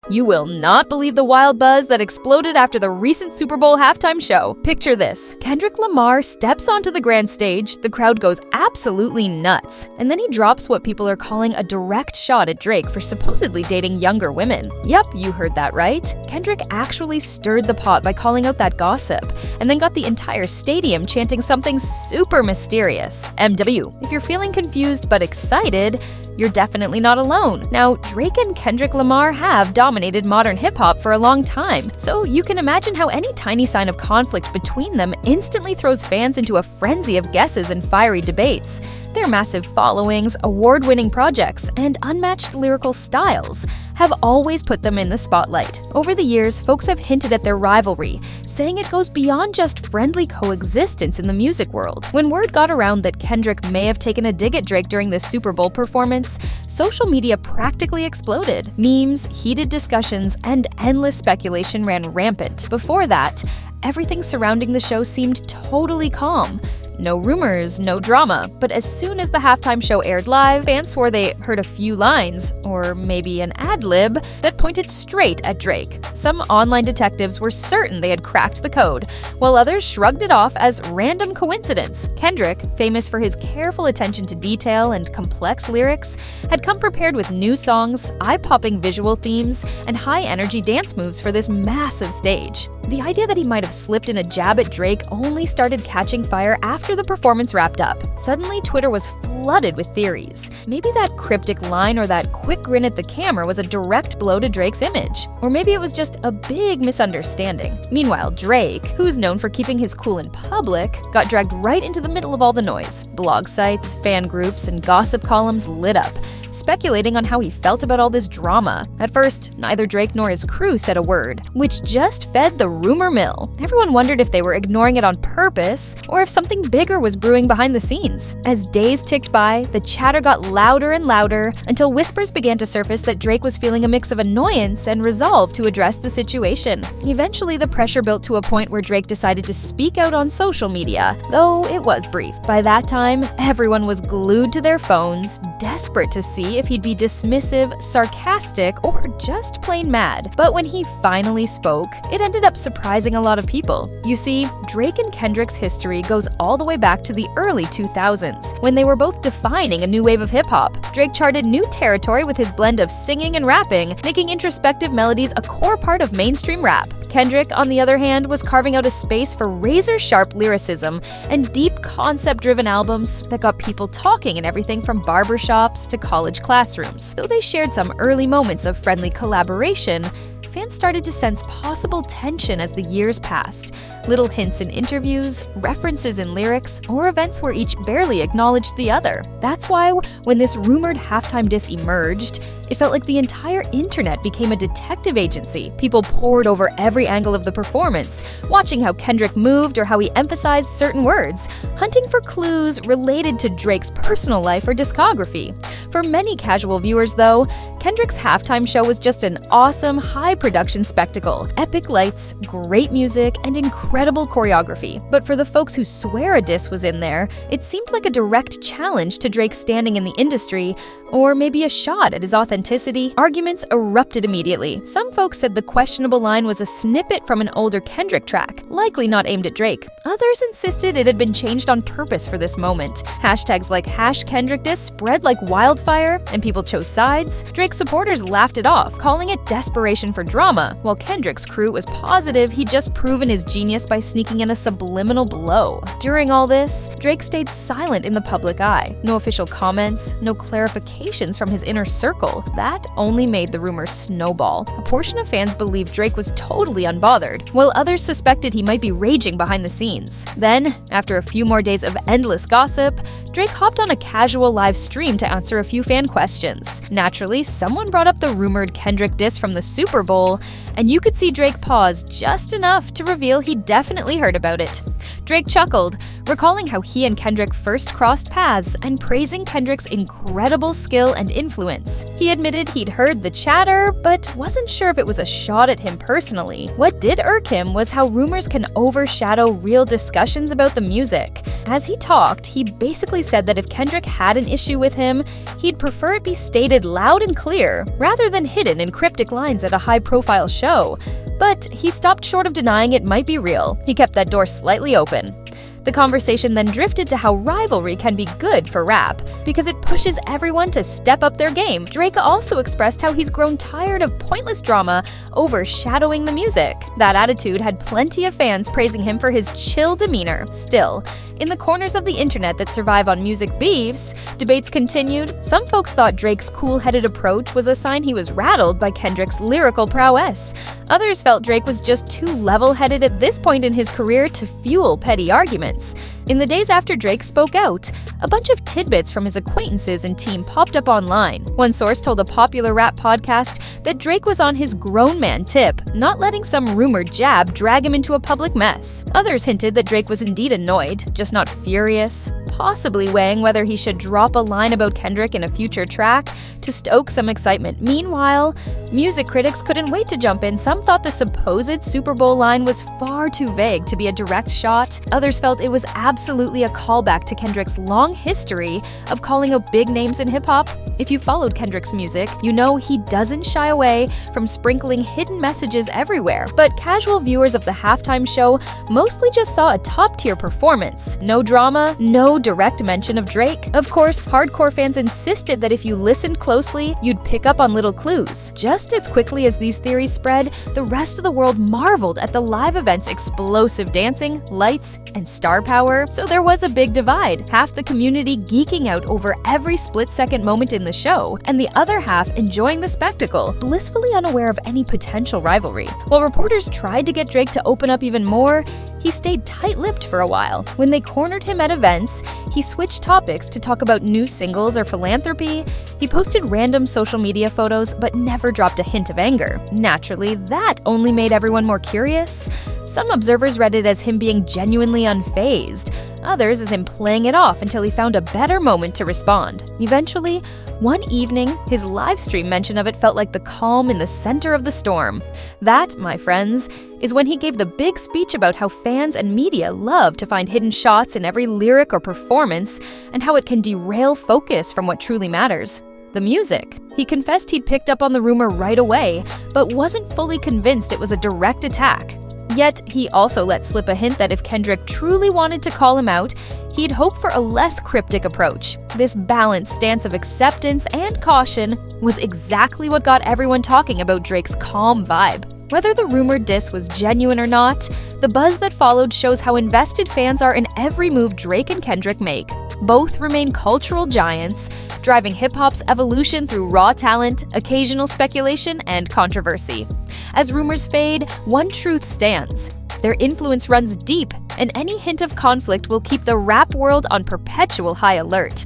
You will not believe the wild buzz that exploded after the recent Super Bowl halftime show. Picture this. Kendrick Lamar steps onto the grand stage, the crowd goes absolutely nuts, and then he drops what people are calling a direct shot at Drake for supposedly dating younger women. Yep, you heard that right. Kendrick actually stirred the pot by calling out that gossip, and then got the entire stadium chanting something super mysterious. MW. If you're feeling confused but excited, you're definitely not alone. Now, Drake and Kendrick Lamar have dominated modern hip-hop for a long time, so you can imagine how any tiny sign of conflict between them instantly throws fans into a frenzy of guesses and fiery debates. Their massive followings, award-winning projects, and unmatched lyrical styles have always put them in the spotlight. Over the years, folks have hinted at their rivalry, saying it goes beyond just friendly coexistence in the music world. When word got around that Kendrick may have taken a dig at Drake during the Super Bowl performance, social media practically exploded. Memes, heated discussions, and endless speculation ran rampant. Before that, everything surrounding the show seemed totally calm. No rumors, no drama, but as soon as the halftime show aired live, fans swore they heard a few lines, or maybe an ad-lib, that pointed straight at Drake. Some online detectives were certain they had cracked the code, while others shrugged it off as random coincidence. Kendrick, famous for his careful attention to detail and complex lyrics, had come prepared with new songs, eye-popping visual themes, and high-energy dance moves for this massive stage. The idea that he might have slipped in a jab at Drake only started catching fire after the performance wrapped up. Suddenly, Twitter was flooded with theories. Maybe that cryptic line or that quick grin at the camera was a direct blow to Drake's image. Or maybe it was just a big misunderstanding. Meanwhile, Drake, who's known for keeping his cool in public, got dragged right into the middle of all the noise. Blog sites, fan groups, and gossip columns lit up, speculating on how he felt about all this drama. At first, neither Drake nor his crew said a word, which just fed the rumor mill. Everyone wondered if they were ignoring it on purpose, or if something bigger was brewing behind the scenes. As days ticked by, the chatter got louder and louder, until whispers began to surface that Drake was feeling a mix of annoyance and resolve to address the situation. Eventually, the pressure built to a point where Drake decided to speak out on social media, though it was brief. By that time, everyone was glued to their phones, desperate to see if he'd be dismissive, sarcastic, or just plain mad. But when he finally spoke, it ended up surprising a lot of people. You see, Drake and Kendrick's history goes all the way back to the early 2000s, when they were both defining a new wave of hip-hop. Drake charted new territory with his blend of singing and rapping, making introspective melodies a core part of mainstream rap. Kendrick, on the other hand, was carving out a space for razor-sharp lyricism and deep concept-driven albums that got people talking in everything from barbershops to college classrooms. Though they shared some early moments of friendly collaboration, fans started to sense possible tension as the years passed. Little hints in interviews, references in lyrics, or events where each barely acknowledged the other. That's why, when this rumored halftime diss emerged, it felt like the entire internet became a detective agency. People pored over every angle of the performance, watching how Kendrick moved or how he emphasized certain words, hunting for clues related to Drake's personal life or discography. For many casual viewers, though, Kendrick's halftime show was just an awesome, high-production spectacle. Epic lights, great music, and incredible choreography. But for the folks who swear a diss was in there, it seemed like a direct challenge to Drake's standing in the industry, or maybe a shot at his authenticity. Arguments erupted immediately. Some folks said the questionable line was a snippet from an older Kendrick track, likely not aimed at Drake. Others insisted it had been changed on purpose for this moment. Hashtags like #KendrickDiss spread like wildfire, and people chose sides. Drake's supporters laughed it off, calling it desperation for drama, while Kendrick's crew was positive he'd just proven his genius by sneaking in a subliminal blow. During all this, Drake stayed silent in the public eye. No official comments, no clarifications from his inner circle. That only made the rumors snowball. A portion of fans believed Drake was totally unbothered, while others suspected he might be raging behind the scenes. Then, after a few more days of endless gossip, Drake hopped on a casual live stream to answer a few fan questions. Naturally, someone brought up the rumored Kendrick diss from the Super Bowl, and you could see Drake pause just enough to reveal he definitely heard about it. Drake chuckled, recalling how he and Kendrick first crossed paths and praising Kendrick's incredible skill and influence. He admitted he'd heard the chatter, but wasn't sure if it was a shot at him personally. What did irk him was how rumors can overshadow real discussions about the music. As he talked, he basically said that if Kendrick had an issue with him, he'd prefer it be stated loud and clear, rather than hidden in cryptic lines at a high-profile show. But he stopped short of denying it might be real. He kept that door slightly open. The conversation then drifted to how rivalry can be good for rap, because it pushes everyone to step up their game. Drake also expressed how he's grown tired of pointless drama overshadowing the music. That attitude had plenty of fans praising him for his chill demeanor. Still, in the corners of the internet that survive on music beefs, debates continued. Some folks thought Drake's cool-headed approach was a sign he was rattled by Kendrick's lyrical prowess. Others felt Drake was just too level-headed at this point in his career to fuel petty arguments. In the days after Drake spoke out, a bunch of tidbits from his acquaintances and team popped up online. One source told a popular rap podcast that Drake was on his grown man tip, not letting some rumored jab drag him into a public mess. Others hinted that Drake was indeed annoyed, just not furious, possibly weighing whether he should drop a line about Kendrick in a future track to stoke some excitement. Meanwhile, music critics couldn't wait to jump in. Some thought the supposed Super Bowl line was far too vague to be a direct shot. Others felt it was absolutely a callback to Kendrick's long history of calling out big names in hip-hop. If you followed Kendrick's music, you know he doesn't shy away from sprinkling hidden messages everywhere. But casual viewers of the halftime show mostly just saw a top-tier performance. No drama, no direct mention of Drake. Of course, hardcore fans insisted that if you listened closely, you'd pick up on little clues. Just as quickly as these theories spread, the rest of the world marveled at the live event's explosive dancing, lights, and star power. So there was a big divide, half the community geeking out over every split-second moment in the show, and the other half enjoying the spectacle, blissfully unaware of any potential rivalry. While reporters tried to get Drake to open up even more, he stayed tight-lipped for a while. When they cornered him at events, he switched topics to talk about new singles or philanthropy. He posted random social media photos, but never dropped a hint of anger. Naturally, that only made everyone more curious. Some observers read it as him being genuinely unfazed, others as him playing it off until he found a better moment to respond. Eventually, one evening, his livestream mention of it felt like the calm in the center of the storm. That, my friends, is when he gave the big speech about how fans and media love to find hidden shots in every lyric or performance, and how it can derail focus from what truly matters: the music. He confessed he'd picked up on the rumor right away, but wasn't fully convinced it was a direct attack. Yet, he also let slip a hint that if Kendrick truly wanted to call him out, he'd hope for a less cryptic approach. This balanced stance of acceptance and caution was exactly what got everyone talking about Drake's calm vibe. Whether the rumored diss was genuine or not, the buzz that followed shows how invested fans are in every move Drake and Kendrick make. Both remain cultural giants, driving hip-hop's evolution through raw talent, occasional speculation, and controversy. As rumors fade, one truth stands: their influence runs deep, and any hint of conflict will keep the rap world on perpetual high alert.